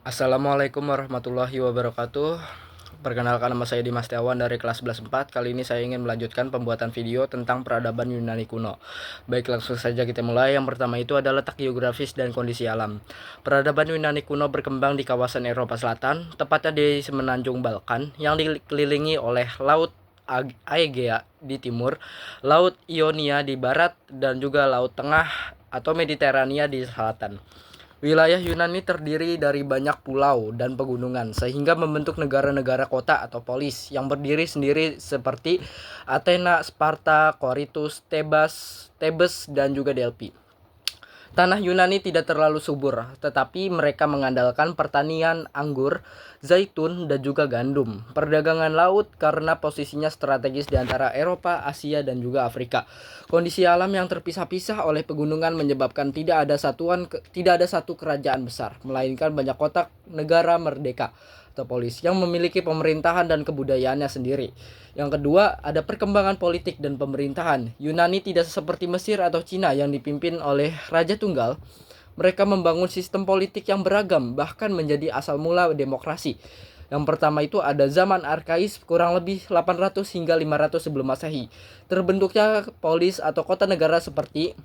Assalamualaikum warahmatullahi wabarakatuh. Perkenalkan, nama saya Dimas Setiawan dari kelas 11 4. Kali ini saya ingin melanjutkan pembuatan video tentang peradaban Yunani kuno. Baik, langsung saja kita mulai. Yang pertama itu adalah letak geografis dan kondisi alam. Peradaban Yunani kuno berkembang di kawasan Eropa Selatan, tepatnya di semenanjung Balkan yang dikelilingi oleh Laut Aegea di timur, Laut Ionia di barat, dan juga Laut Tengah atau Mediterania di selatan. Wilayah Yunani terdiri dari banyak pulau dan pegunungan, sehingga membentuk negara-negara kota atau polis yang berdiri sendiri seperti Athena, Sparta, Korintus, Thebes, dan juga Delphi. Tanah Yunani tidak terlalu subur, tetapi mereka mengandalkan pertanian anggur, zaitun, dan juga gandum. Perdagangan laut karena posisinya strategis di antara Eropa, Asia, dan juga Afrika. Kondisi alam yang terpisah-pisah oleh pegunungan menyebabkan tidak ada satu kerajaan besar, melainkan banyak kota negara merdeka atau polis yang memiliki pemerintahan dan kebudayaannya sendiri. Yang kedua, ada perkembangan politik dan pemerintahan. Yunani tidak seperti Mesir atau Cina yang dipimpin oleh raja tunggal. Mereka membangun sistem politik yang beragam, bahkan menjadi asal mula demokrasi. Yang pertama itu ada zaman arkais, kurang lebih 800 hingga 500 sebelum Masehi. Terbentuknya polis atau kota negara seperti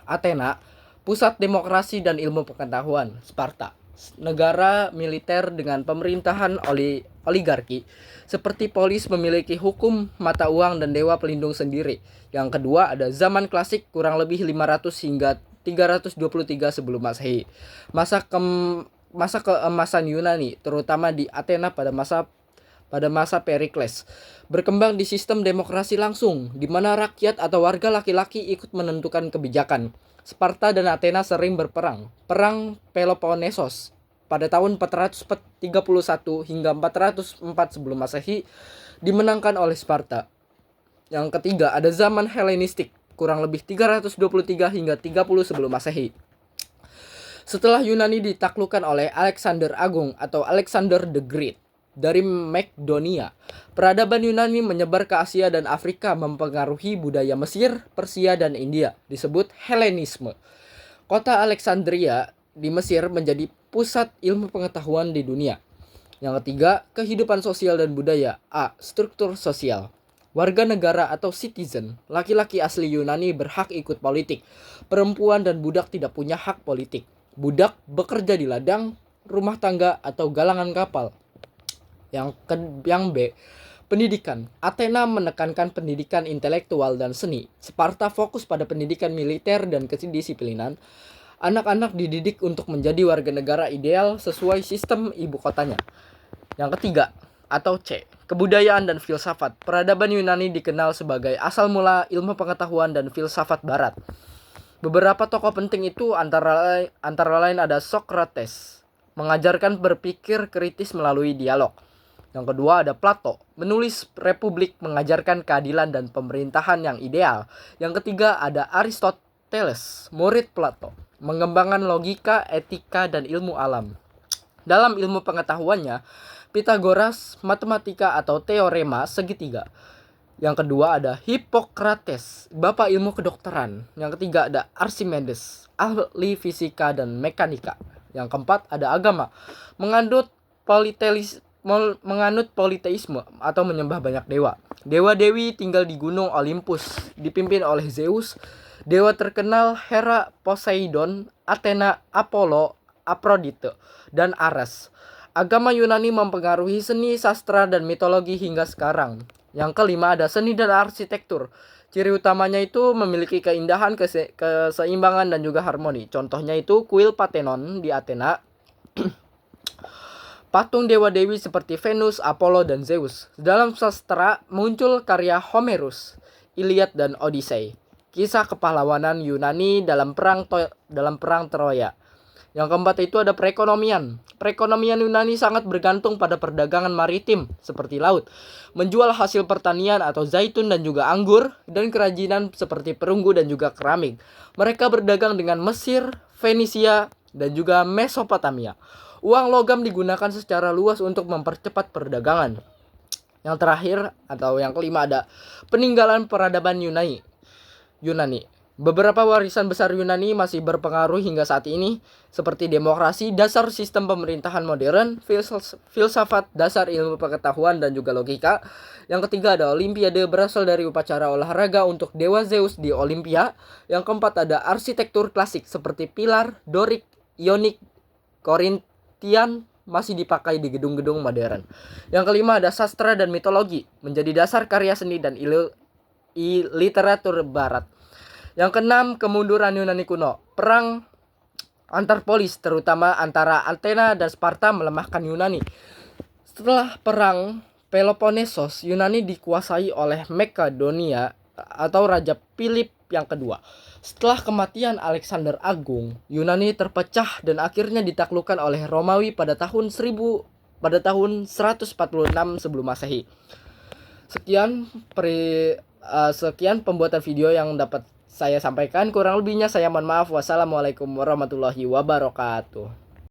Athena, pusat demokrasi dan ilmu pengetahuan. Sparta, negara militer dengan pemerintahan oligarki. Seperti polis memiliki hukum, mata uang, dan dewa pelindung sendiri. Yang kedua ada zaman klasik, kurang lebih 500 hingga 323 sebelum Masehi. Masa keemasan Yunani, terutama di Athena pada masa Perikles, berkembang di sistem demokrasi langsung, di mana rakyat atau warga laki-laki ikut menentukan kebijakan. Sparta dan Athena sering berperang. Perang Peloponnesos pada tahun 431 hingga 404 sebelum Masehi dimenangkan oleh Sparta. Yang ketiga ada zaman Helenistik, kurang lebih 323 hingga 30 sebelum Masehi. Setelah Yunani ditaklukkan oleh Alexander Agung atau Alexander the Great dari Makedonia, peradaban Yunani menyebar ke Asia dan Afrika, mempengaruhi budaya Mesir, Persia, dan India, disebut Helenisme. Kota Alexandria di Mesir menjadi pusat ilmu pengetahuan di dunia. Yang ketiga, kehidupan sosial dan budaya. A. Struktur sosial. Warga negara atau citizen, laki-laki asli Yunani berhak ikut politik. Perempuan dan budak tidak punya hak politik. Budak bekerja di ladang, rumah tangga, atau galangan kapal. Yang B, pendidikan. Athena menekankan pendidikan intelektual dan seni. Sparta fokus pada pendidikan militer dan kedisiplinan. Anak-anak dididik untuk menjadi warga negara ideal sesuai sistem ibu kotanya. Yang ketiga, atau C, kebudayaan dan filsafat. Peradaban Yunani dikenal sebagai asal mula ilmu pengetahuan dan filsafat barat. Beberapa tokoh penting itu antara lain ada Socrates, mengajarkan berpikir kritis melalui dialog. Yang kedua ada Plato, menulis Republik, mengajarkan keadilan dan pemerintahan yang ideal. Yang ketiga ada Aristoteles, murid Plato, mengembangkan logika, etika, dan ilmu alam. Dalam ilmu pengetahuannya, Pythagoras, matematika atau teorema segitiga. Yang kedua ada Hippocrates, bapak ilmu kedokteran. Yang ketiga ada Archimedes, ahli fisika dan mekanika. Yang keempat ada agama, menganut politeisme atau menyembah banyak dewa. Dewa-dewi tinggal di gunung Olympus, dipimpin oleh Zeus. Dewa terkenal Hera, Poseidon, Athena, Apollo, Aphrodite, dan Ares. Agama Yunani mempengaruhi seni, sastra, dan mitologi hingga sekarang. Yang kelima ada seni dan arsitektur. Ciri utamanya itu memiliki keindahan, keseimbangan, dan juga harmoni. Contohnya itu kuil Parthenon di Athena. Patung dewa-dewi seperti Venus, Apollo, dan Zeus. Dalam sastra muncul karya Homerus, Iliad, dan Odyssey. Kisah kepahlawanan Yunani dalam perang Troya. Yang keempat itu ada perekonomian. Perekonomian Yunani sangat bergantung pada perdagangan maritim seperti laut, menjual hasil pertanian atau zaitun dan juga anggur, dan kerajinan seperti perunggu dan juga keramik. Mereka berdagang dengan Mesir, Fenisia, dan juga Mesopotamia. Uang logam digunakan secara luas untuk mempercepat perdagangan. Yang terakhir atau yang kelima ada peninggalan peradaban Yunani. Beberapa warisan besar Yunani masih berpengaruh hingga saat ini, seperti demokrasi, dasar sistem pemerintahan modern, filsafat, dasar ilmu pengetahuan, dan juga logika. Yang ketiga ada Olimpiade, berasal dari upacara olahraga untuk dewa Zeus di Olimpia. Yang keempat ada arsitektur klasik seperti pilar, Dorik, Ionik, Korintian, masih dipakai di gedung-gedung modern. Yang kelima ada sastra dan mitologi, menjadi dasar karya seni dan literatur barat. Yang keenam, kemunduran Yunani kuno. Perang antar polis, terutama antara Athena dan Sparta, melemahkan Yunani. Setelah perang Peloponnesos, Yunani dikuasai oleh Makedonia atau Raja Philip yang kedua. Setelah kematian Alexander Agung, Yunani terpecah dan akhirnya ditaklukkan oleh Romawi pada tahun 146 sebelum Masehi. Sekian pembuatan video yang dapat saya sampaikan. Kurang lebihnya saya mohon maaf. Wassalamualaikum warahmatullahi wabarakatuh.